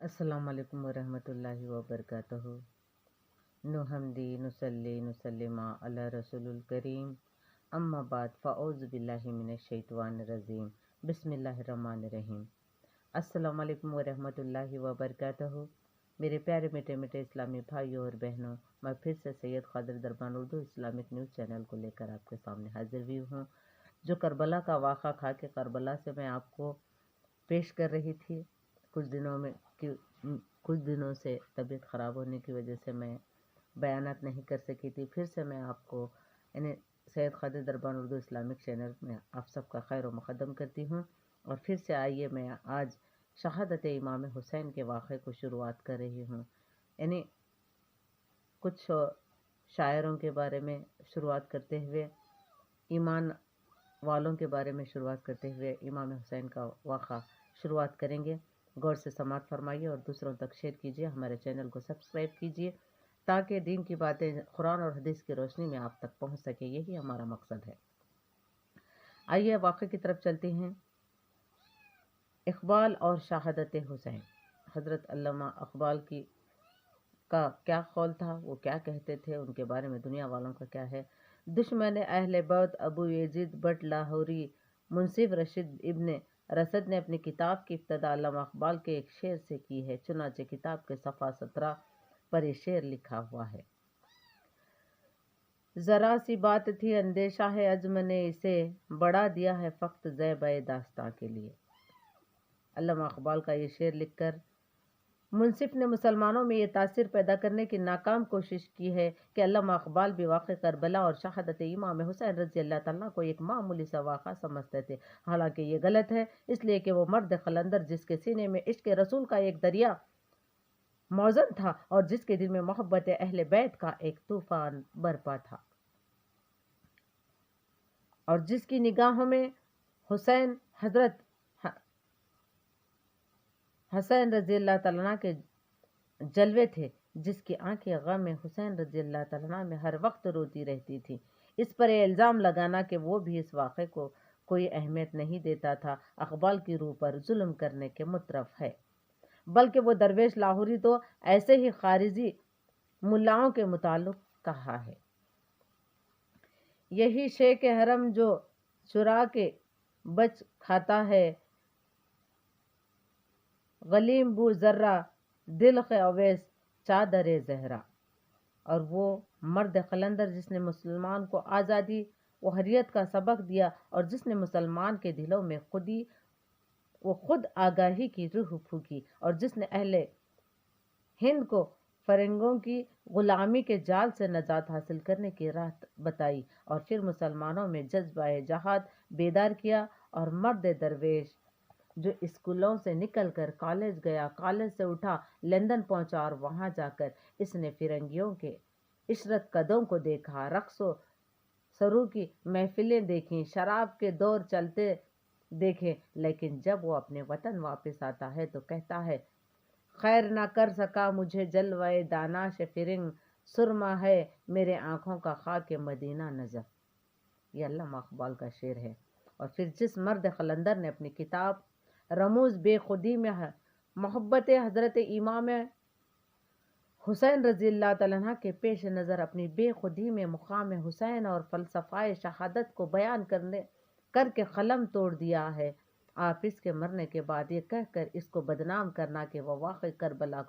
السلام علیکم ورحمۃ اللہ وبرکاتہ۔ نحمدی نصلی نسلم علی رسول الکریم، اما بعد فاعوذ باللہ من الشیطان الرجیم، بسم اللہ الرحمن الرحیم۔ السلام علیکم ورحمۃ اللہ وبرکاتہ۔ میرے پیارے میٹھے میٹھے اسلامی بھائیوں اور بہنوں، میں پھر سے سید قادر دربان اردو اسلامک نیوز چینل کو لے کر آپ کے سامنے حاضر ہوئی ہوں، جو کربلا کا واقعہ کھا کے کربلا سے میں آپ کو پیش کر رہی تھی۔ کچھ دنوں سے طبیعت خراب ہونے کی وجہ سے میں بیانات نہیں کر سکی تھی۔ پھر سے میں آپ کو سید قادر دربان اردو اسلامک چینل میں آپ سب کا خیر و مقدم کرتی ہوں، اور پھر سے آئیے میں آج شہادت امام حسین کے واقعے کو شروعات کر رہی ہوں۔ کچھ شاعروں کے بارے میں شروعات کرتے ہوئے، ایمان والوں کے بارے میں شروعات کرتے ہوئے امام حسین کا واقعہ شروعات کریں گے۔ غور سے سماعت فرمائیے اور دوسروں تک شیئر کیجیے، ہمارے چینل کو سبسکرائب کیجیے تاکہ دین کی باتیں قرآن اور حدیث کی روشنی میں آپ تک پہنچ سکے، یہی ہمارا مقصد ہے۔ آئیے واقعے کی طرف چلتے ہیں۔ اقبال اور شہادت حسین۔ حضرت علامہ اقبال کا کیا قول تھا، وہ کیا کہتے تھے، ان کے بارے میں دنیا والوں کا کیا ہے۔ دشمن اہل بیت ابو یزید بٹ لاہوری منصف رشید ابن رشد نے اپنی کتاب کی ابتدا علامہ اقبال کے ایک شعر سے کی ہے، چنانچہ کتاب کے صفحہ 17 پر یہ شعر لکھا ہوا ہے۔ ذرا سی بات تھی اندیشہ ہے عزم نے اسے بڑھا دیا ہے فقط زیبۂ داستاں کے لیے۔ علامہ اقبال کا یہ شعر لکھ کر منصف نے مسلمانوں میں یہ تاثر پیدا کرنے کی ناکام کوشش کی ہے کہ علامہ اقبال بھی واقع کربلا اور شہادت امام حسین رضی اللہ تعالیٰ کو ایک معمولی سا واقعہ سمجھتے تھے، حالانکہ یہ غلط ہے، اس لیے کہ وہ مرد قلندر جس کے سینے میں عشق رسول کا ایک دریا موزن تھا اور جس کے دل میں محبت اہل بیت کا ایک طوفان برپا تھا، اور جس کی نگاہوں میں حضرت حسین رضی اللہ تعالیٰ کے جلوے تھے، جس کی آنکھیں غم حسین رضی اللہ تعالیٰ میں ہر وقت روتی رہتی تھی۔ اس پر یہ الزام لگانا کہ وہ بھی اس واقعے کو کوئی اہمیت نہیں دیتا تھا، اقبال کی روح پر ظلم کرنے کے مترف ہے، بلکہ وہ درویش لاہوری تو ایسے ہی خارجی ملاؤں کے متعلق کہا ہے۔ یہی شیخ حرم جو چرا کے بچ کھاتا ہے، غلیم بو ذرہ دل اویس چادر زہرا۔ اور وہ مرد قلندر جس نے مسلمان کو آزادی و حریت کا سبق دیا اور جس نے مسلمان کے دلوں میں خود آگاہی کی روح پھونکی اور جس نے اہل ہند کو فرنگوں کی غلامی کے جال سے نجات حاصل کرنے کی راہ بتائی اور پھر مسلمانوں میں جذبہ جہاد بیدار کیا، اور مرد درویش جو اسکولوں سے نکل کر کالج گیا، کالج سے اٹھا لندن پہنچا اور وہاں جا کر اس نے فرنگیوں کے عشرت قدوں کو دیکھا، رقص و سرو کی محفلیں دیکھیں، شراب کے دور چلتے دیکھے، لیکن جب وہ اپنے وطن واپس آتا ہے تو کہتا ہے، خیر نہ کر سکا مجھے جلوہ دانش فرنگ، سرما ہے میرے آنکھوں کا خاک مدینہ نظر۔ یہ علامہ اقبال کا شعر ہے۔ اور پھر جس مرد قلندر نے اپنی کتاب رموز بے خودی میں محبت حضرت امام حسین رضی اللہ تعالیٰ کے پیش نظر اپنی بے خودی میں مقام حسین اور فلسفہ شہادت کو بیان کر کے قلم توڑ دیا ہے، آپ اس کے مرنے کے بعد یہ کہہ کر اس کو بدنام کرنا کہ وہ واقع کربلا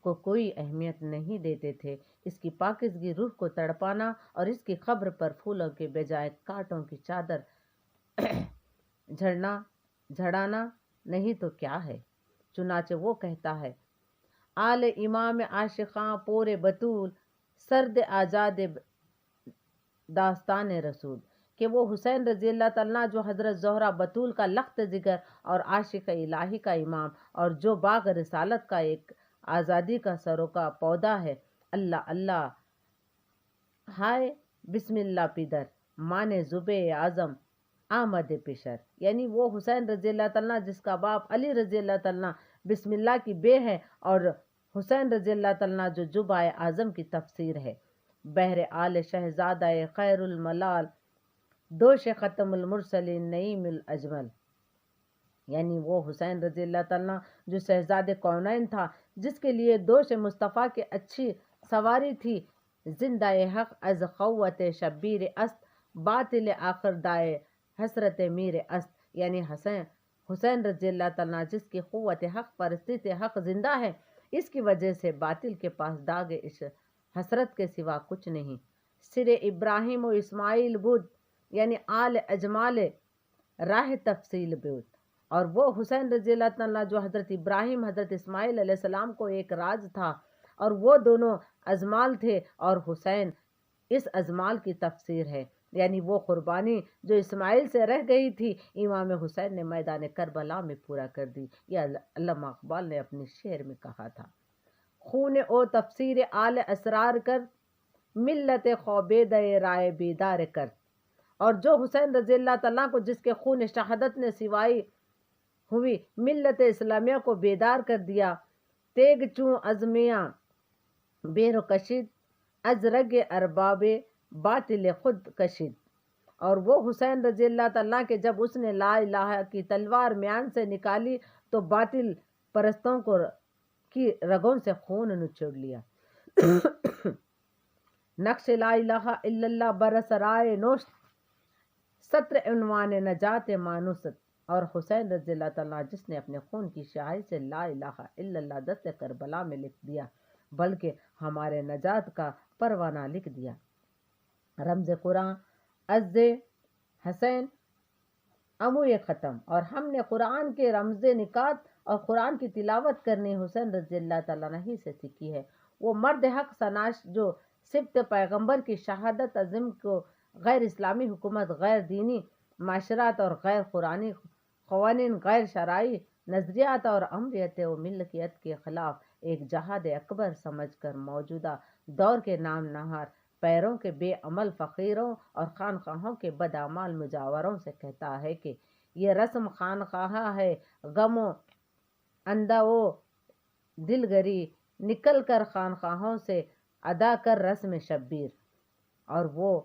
کو کوئی اہمیت نہیں دیتے تھے، اس کی پاکیزگی روح کو تڑپانا اور اس کی قبر پر پھولوں کے بجائے کانٹوں کی چادر جھڑانا نہیں تو کیا ہے۔ چنانچہ وہ کہتا ہے، آل امام عاشقاں پور بطول، سرد آزاد داستان رسول، کہ وہ حسین رضی اللہ تعالیٰ جو حضرت زہرہ بطول کا لخت جگر اور عاشق الہی کا امام اور جو باغ رسالت کا ایک آزادی کا سرو کا پودا ہے، اللہ اللہ ہائے بسم اللہ پیدر مانے زبے اعظم آمد پیشر، یعنی وہ حسین رضی اللہ تعالیٰ جس کا باپ علی رضی اللہ تعالیٰ بسم اللہ کی بے ہے، اور حسین رضی اللہ تعالیٰ جو جبہ اعظم کی تفسیر ہے، بہر آل شہزادہ خیر الملال دوش ختم المرسلین نعیم الاجمل۔ یعنی وہ حسین رضی اللہ تعالیٰ جو شہزاد کونین تھا، جس کے لیے دوش مصطفیٰ کی اچھی سواری تھی۔ زندہ حق از قوت شبیر است، باطل آخر دائے حسرت میر است، یعنی حسین رضی اللہ تعالیٰ جس کی قوت حق پرستش حق زندہ ہے، اس کی وجہ سے باطل کے پاس داغ حسرت کے سوا کچھ نہیں۔ سر ابراہیم و اسماعیل بود، یعنی آل اجمال راہ تفصیل بود، اور وہ حسین رضی اللہ تعالیٰ جو حضرت ابراہیم حضرت اسماعیل علیہ السلام کو ایک راز تھا، اور وہ دونوں ازمال تھے، اور حسین اس ازمال کی تفسیر ہے، یعنی وہ قربانی جو اسماعیل سے رہ گئی تھی، امام حسین نے میدان کربلا میں پورا کر دی۔ یہ علامہ اقبال نے اپنے شعر میں کہا تھا۔ خون او تفسیر آل اسرار کر، ملت خوبید رائے بیدار کر، اور جو حسین رضی اللہ تعالیٰ کو جس کے خون شہادت نے سوائی ہوئی ملت اسلامیہ کو بیدار کر دیا، تیگ چوں ازمیاں بیر و کشید، از رگ ارباب باطل خود کشید، اور وہ حسین رضی اللہ تعالیٰ کے جب اس نے لا الہ کی تلوار میان سے نکالی تو باطل پرستوں کی رگوں سے خون نچوڑ لیا۔ نقش لا الہ الا اللہ برس رائے نوشت، سطر عنوان نجات مانوست، اور حسین رضی اللہ تعالیٰ جس نے اپنے خون کی شاہی سے لا الہ الا اللہ دست کربلا میں لکھ دیا، بلکہ ہمارے نجات کا پروانہ لکھ دیا۔ رمز قرآن از حسین امو ختم، اور ہم نے قرآن کے رمز نکات اور قرآن کی تلاوت کرنی حسین رضی اللہ تعالیٰ ہی سے سیکھی ہے۔ وہ مرد حق سناش جو سبت پیغمبر کی شہادت عظیم کو غیر اسلامی حکومت، غیر دینی معاشرات اور غیر قرآنی قوانین، غیر شرعی نظریات اور امریت و ملکیت کے خلاف ایک جہاد اکبر سمجھ کر موجودہ دور کے نام نہار پیروں کے بے عمل فقیروں اور خانقاہوں کے بدعمال مجاوروں سے کہتا ہے کہ یہ رسم خانقاہ ہے، غم و اندہ و دلگری نکل کر خانقاہوں سے ادا کر رسم شبیر۔ اور وہ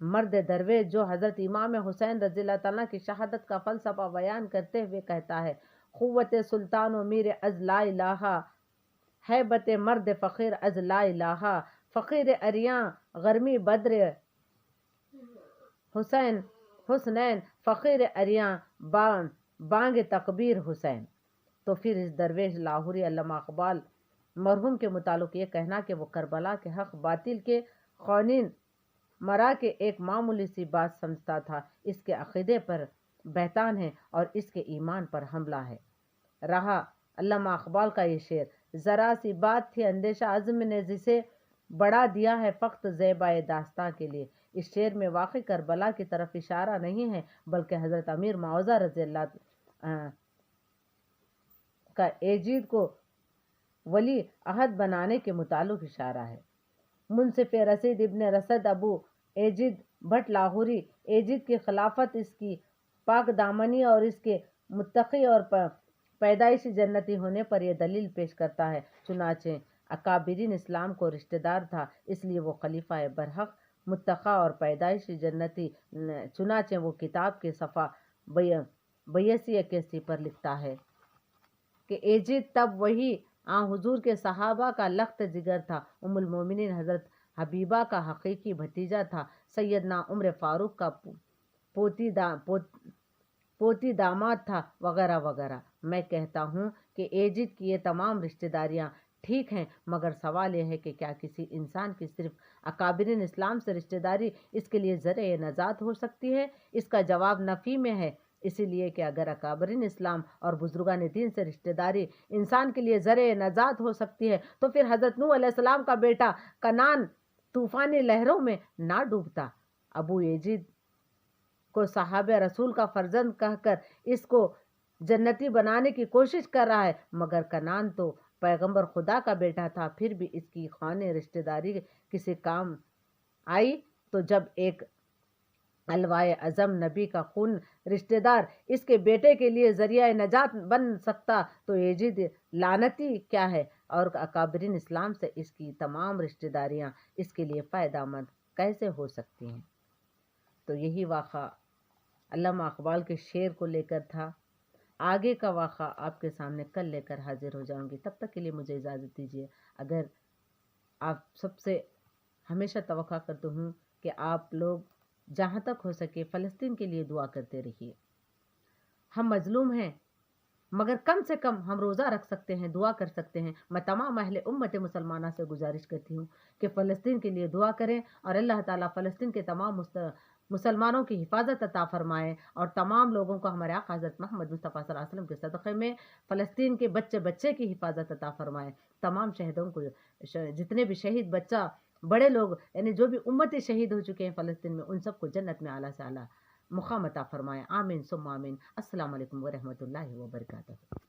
مرد درویش جو حضرت امام حسین رضی اللہ تعالیٰ کی شہادت کا فلسفہ بیان کرتے ہوئے کہتا ہے، قوت سلطان و میر از لا الہ، ہیبت مرد فقیر از لا الہ، فقیر اریاں غرمی بدر حسنین، فقیر اریاں بانگ تکبیر حسین۔ تو پھر اس درویش لاہوری علامہ اقبال مرحوم کے متعلق یہ کہنا کہ وہ کربلا کے حق باطل کے قوانین مرا کے ایک معمولی سی بات سمجھتا تھا، اس کے عقیدے پر بہتان ہے اور اس کے ایمان پر حملہ ہے۔ رہا علامہ اقبال کا یہ شعر، ذرا سی بات تھی اندیشہ عزم نے جسے بڑھا دیا ہے فقط زیبائے داستاں کے لیے۔ اس شعر میں واقعی کربلا کی طرف اشارہ نہیں ہے، بلکہ حضرت امیر معاوضہ رضی اللہ کا ایجید کو ولی عہد بنانے کے متعلق اشارہ ہے۔ منصف رشید ابن رشد ابو ایجید بھٹ لاہوری ایجید کی خلافت، اس کی پاک دامنی اور اس کے متقی اور پیدائشی جنتی ہونے پر یہ دلیل پیش کرتا ہے۔ چنانچہ اکابرین اسلام کو رشتہ دار تھا، اس لیے وہ خلیفہ برحق متقی اور پیدائشی جنتی۔ چنانچہ وہ کتاب کے صفحہ 82-81 پر لکھتا ہے کہ ایجید تب وہی حضور کے صحابہ کا لخت جگر تھا، ام المومنین حضرت حبیبہ کا حقیقی بھتیجا تھا، سیدنا عمر فاروق کا پوتی داماد تھا، وغیرہ وغیرہ۔ میں کہتا ہوں کہ ایجید کی یہ تمام رشتہ داریاں ٹھیک ہیں، مگر سوال یہ ہے کہ کیا کسی انسان کی صرف اکابرین اسلام سے رشتہ داری اس کے لیے ذریعہ نجات ہو سکتی ہے؟ اس کا جواب نفی میں ہے، اسی لیے کہ اگر اکابرین اسلام اور بزرگان دین سے رشتہ داری انسان کے لیے ذریعہ نجات ہو سکتی ہے تو پھر حضرت نوح علیہ السلام کا بیٹا کنعان طوفانی لہروں میں نہ ڈوبتا۔ ابو یزید کو صحابہ رسول کا فرزند کہہ کر اس کو جنتی بنانے کی کوشش کر رہا ہے، مگر کنعان تو پیغمبر خدا کا بیٹا تھا، پھر بھی اس کی خوانے رشتہ داری کسی کام آئی؟ تو جب ایک الوائے اعظم نبی کا خون رشتہ دار اس کے بیٹے کے لیے ذریعہ نجات بن سکتا تو یزید لعنتی کیا ہے، اور اکابرین اسلام سے اس کی تمام رشتہ داریاں اس کے لیے فائدہ مند کیسے ہو سکتی ہیں؟ تو یہی واقعہ علامہ اقبال کے شعر کو لے کر تھا۔ آگے کا واقعہ آپ کے سامنے کل لے کر حاضر ہو جاؤں گی. تب تک کے لیے مجھے اجازت دیجیے. اگر آپ سب سے ہمیشہ توقع کرتا ہوں کہ آپ لوگ جہاں تک ہو سکے فلسطین کے لیے دعا کرتے رہیے. ہم مظلوم ہیں مگر کم سے کم ہم روزہ رکھ سکتے ہیں، دعا کر سکتے ہیں. میں تمام اہل امت مسلمانہ سے گزارش کرتی ہوں کہ فلسطین کے لیے دعا کریں اور اللہ تعالیٰ فلسطین کے تمام مسلمانوں کی حفاظت عطا فرمائے اور تمام لوگوں کو ہمارے آقا حضرت محمد مصطفیٰ صلی اللہ علیہ وسلم کے صدقے میں فلسطین کے بچے بچے کی حفاظت عطا فرمائے. تمام شہیدوں کو، جتنے بھی شہید بچہ بڑے لوگ یعنی جو بھی امتی شہید ہو چکے ہیں فلسطین میں، ان سب کو جنت میں اعلیٰ سے اعلیٰ مقام عطا فرمائے. آمین ثم آمین. السلام علیکم ورحمۃ اللہ وبرکاتہ.